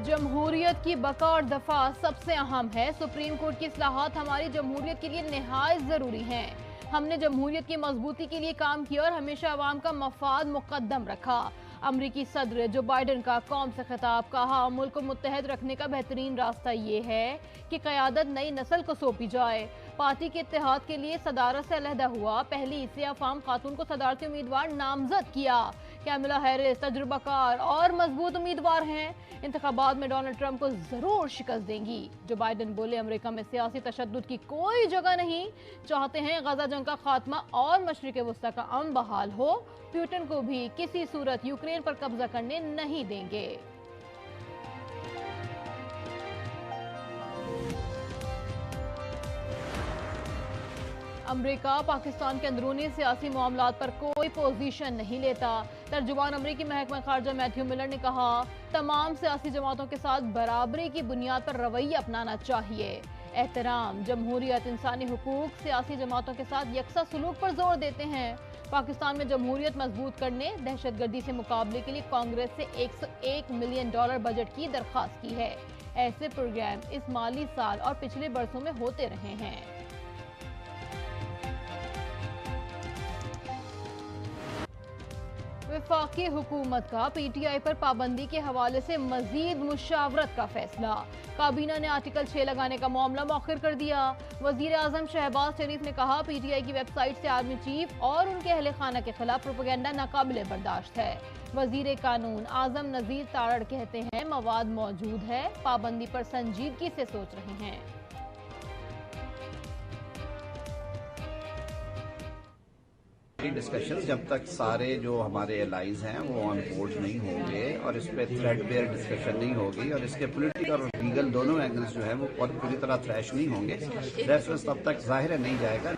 जमहूरियत की बका और दफा सबसे अहम है। सुप्रीम कोर्ट की इस्लाहात हमारी जमहूरियत के लिए निहायत जरूरी हैं। हमने जमहूरियत की मजबूती के लिए काम किया और हमेशा अवाम का मफाद मुकद्दम रखा। अमरीकी सदर जो बाइडन का कौम से खिताब, कहा मुल्क को मुत्तहद रखने का बेहतरीन रास्ता ये है कि क़यादत नई नस्ल को सौंपी जाए। पार्टी के इत्तेहाद के लिए सदारत से अलहदा हुआ। पहली से अफाम खातून को सदारती उम्मीदवार नामजद किया। कैमला हैरिस तजुर्बाकार और मजबूत उम्मीदवार हैं, इंतखाबात में डोनाल्ड ट्रंप को जरूर शिकस्त देंगी। जो बाइडन बोले अमेरिका में सियासी तशद्दुद की कोई जगह नहीं, चाहते हैं गजा जंग का खात्मा और मशरिक वस्ता का अमन बहाल हो। पुतिन को भी किसी सूरत यूक्रेन पर कब्जा करने नहीं देंगे। अमेरिका पाकिस्तान के अंदरूनी सियासी मामलात पर कोई पोजीशन नहीं लेता। तर्जुमान अमरीकी महकमा खारजा मैथ्यू मिलर ने कहा तमाम सियासी जमातों के साथ बराबरी की बुनियाद पर रवैया अपनाना चाहिए। एहतराम, जमहूरियत, इंसानी हुकूक सियासी जमातों के साथ यकसा सलूक पर जोर देते हैं। पाकिस्तान में जमहूरियत मजबूत करने, दहशतगर्दी से मुकाबले के लिए कांग्रेस से $101 मिलियन बजट की दरख्वास्त की है। ऐसे प्रोग्राम इस माली साल और पिछले बरसों में होते रहे हैं। वफाकी हुकूमत का पीटीआई पर पाबंदी के हवाले से मजीद मुशावरत का फैसला। काबीना ने आर्टिकल 6 लगाने का मामला मौखिर कर दिया। वजीर आजम शहबाज शरीफ ने कहा पीटीआई की वेबसाइट से आर्मी चीफ और उनके अहले खाना के खिलाफ प्रोपेगेंडा नाकाबिले बर्दाश्त है। वजीर कानून आजम नजीर तारड़ कहते हैं मवाद मौजूद है, पाबंदी पर संजीदगी से सोच रहे हैं। डिस्कशन जब तक सारे जो हमारे एलाइज हैं वो ऑन बोर्ड नहीं होंगे और इस पर थ्रेड बेयर डिस्कशन नहीं होगी और इसके पॉलिटिकल और लीगल दोनों एंगल्स जो है वो पूरी तरह थ्रैश नहीं होंगे, रेफरेंस तब तक जाहिर नहीं जाएगा।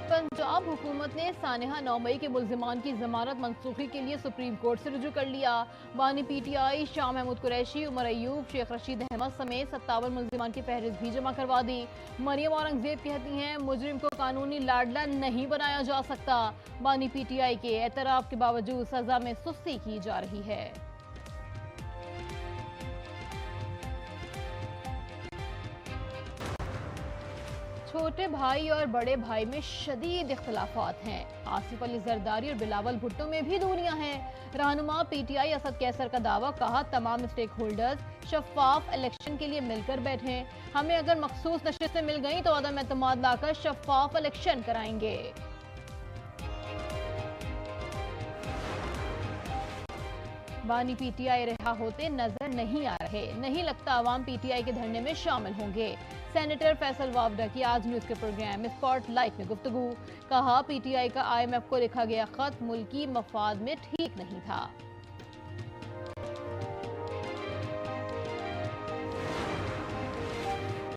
पंजाब हुकूमत ने सानेहा 9 मई के मुल्जिमान की जमानत मनसूखी के लिए सुप्रीम कोर्ट से रुजू कर लिया। बानी पीटीआई शाह महमूद कुरैशी, उमर अयूब, शेख रशीद अहमद समेत 57 मुल्जिमान की फहरिस्त भी जमा करवा दी। मरियम औरंगजेब कहती हैं मुजरिम को कानूनी लाडला नहीं बनाया जा सकता। बानी पीटीआई के एतराफ के बावजूद सजा में सुस्ती की जा रही है। छोटे भाई और बड़े भाई में शदीद इख्तलाफात हैं। आसिफ अली जरदारी और बिलावल भुट्टो में भी दूरियां हैं। रहनुमा पीटीआई असद कैसर का दावा, कहा तमाम स्टेक होल्डर्स शफाफ इलेक्शन के लिए मिलकर बैठे। हमें अगर मखसूस नशिस्तें मिल गई तो अदम एतमाद लाकर शफाफ इलेक्शन कराएंगे। बानी पीटीआई रिहा होते नजर नहीं आ रहे, नहीं लगता अवाम पीटीआई के धरने में शामिल होंगे। सेनेटर फैसल वावडा की आज न्यूज के प्रोग्राम स्पॉटलाइट में गुफ्तगू, कहा पीटीआई का IMF को लिखा गया खत मुल्की मफाद में ठीक नहीं था।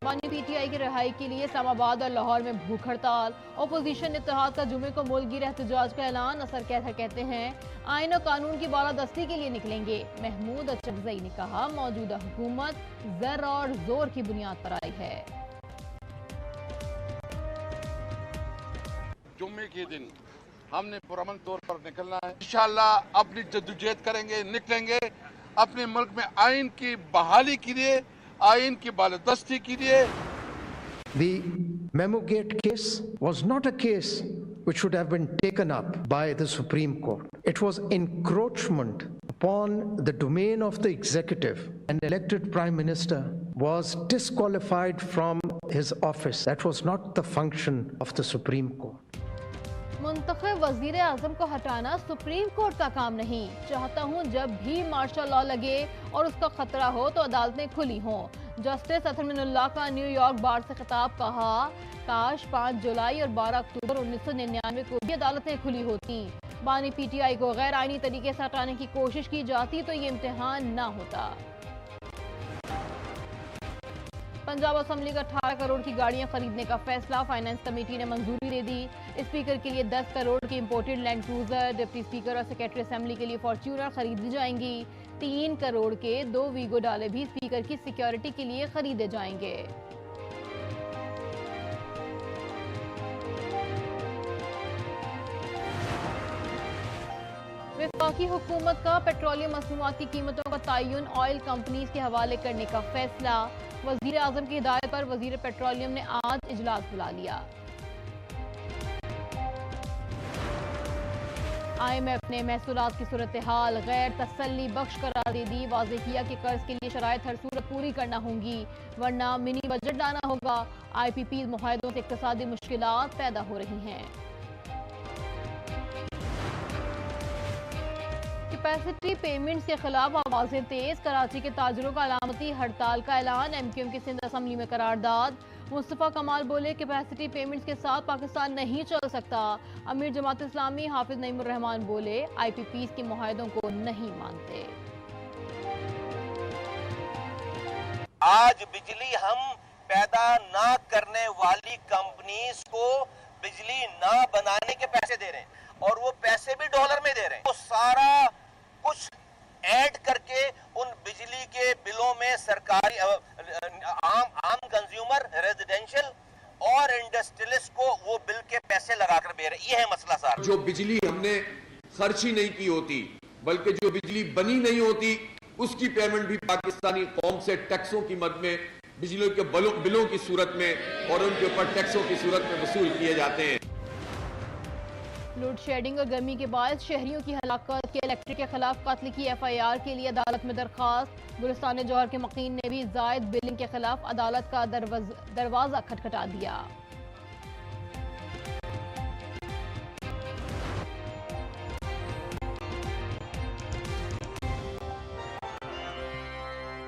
बानी पीटीआई की रिहाई के लिए इस्लामाबाद और लाहौर में भूख हड़ताल। ओपोजिशन इत्तेहाद का जुमे को मुल्की एहतजाज का ऐलान। असर कैथर कहते हैं आईन और कानून की बालादस्ती के लिए निकलेंगे। महमूद अचकजई ने कहा मौजूदा हुकूमत जर और जोर की बुनियाद पर आई है। जुम्मे के दिन हमने पुरअमन तौर पर निकलना है। इंशाअल्लाह अपनी जद्दोजहद करेंगे, निकलेंगे अपने मुल्क में आइन की बहाली के लिए, आइन की बालादस्ती के लिए। The Memogate case was not a case which should have been taken up by the Supreme Court. It was encroachment upon the domain of the executive. An elected prime minister was disqualified from his office. That was not the function of the Supreme Court. मुंतखब वजीर आजम को हटाना supreme court का काम नहीं। चाहता हूँ जब भी मार्शल लॉ लगे और उसका खतरा हो तो अदालतें खुली हों। जस्टिस अतमिनुल्लाह का न्यूयॉर्क बार से खिताब, कहा काश 5 जुलाई और 12 अक्टूबर 1999 को भी अदालतें खुली होती। बानी पीटीआई को गैर आईनी तरीके से हटाने की कोशिश की जाती तो ये इम्तिहान ना होता। पंजाब असेंबली का 18 करोड़ की गाड़ियां खरीदने का फैसला, फाइनेंस कमेटी ने मंजूरी दे दी। स्पीकर के लिए 10 करोड़ की imported land cruiser, deputy speaker और सेक्रेटरी असेंबली के लिए फॉर्च्यूनर खरीदी जाएंगी। 3 करोड़ के 2 वीगो डाले भी स्पीकर की सिक्योरिटी के लिए खरीदे जाएंगे। वफाकी वफाकी हुकूमत का पेट्रोलियम मसनूआत की कीमतों का तयन ऑयल कंपनीज के हवाले करने का फैसला। वजीर आजम की हिदायत पर वजीर पेट्रोलियम ने आज इजलास बुला लिया। IMF ने महसूलात की सूरत हाल गैर तसल्ली बख्श करार दे दी। वाज़ेह किया कि कर्ज के लिए शराइत हर सूरत पूरी करना होंगी, वरना मिनी बजट लाना होगा। IPP मुआहदों से इक्तसादी मुश्किलात पैदा हो रही हैं। कैपेसिटी पेमेंट्स के खिलाफ आवाजें तेज। कराची के ताजरों का अलामती हड़ताल का ऐलान। MQM की सिंध असम्बली में करारदाद। मुस्तफा कमाल बोले कैपेसिटी पेमेंट्स के साथ पाकिस्तान नहीं चल सकता। अमीर जमात इस्लामी हाफिज नईमुर रहमान बोले IPPs के मुआहदों को नहीं मानते। आज बिजली हम पैदा ना करने वाली कंपनीज को बिजली ना बनाने के पैसे दे रहे हैं और वो पैसे भी डॉलर में दे रहे हैं। तो सारा कुछ ऐड करके उन बिजली के बिलों में सरकारी आम कंज्यूमर रेजिडेंशियल और इंडस्ट्रियलिस्ट को वो बिल के पैसे लगाकर दे रहे। ये है मसला सर। जो बिजली हमने खर्च ही नहीं की होती बल्कि जो बिजली बनी नहीं होती उसकी पेमेंट भी पाकिस्तानी कौम से टैक्सों की मद में बिजली के बिलों की सूरत में और उनके ऊपर टैक्सों की सूरत में वसूल किए जाते हैं। लोड शेडिंग और गर्मी के बाद शहरियों की हलाकत के इलेक्ट्रिक के खिलाफ कत्ल की FIR के लिए अदालत में दरखास्त। गुलिस्तान जौहर के मकीन ने भी जायद बिलिंग के खिलाफ अदालत का दरवाजा खटखटा दिया।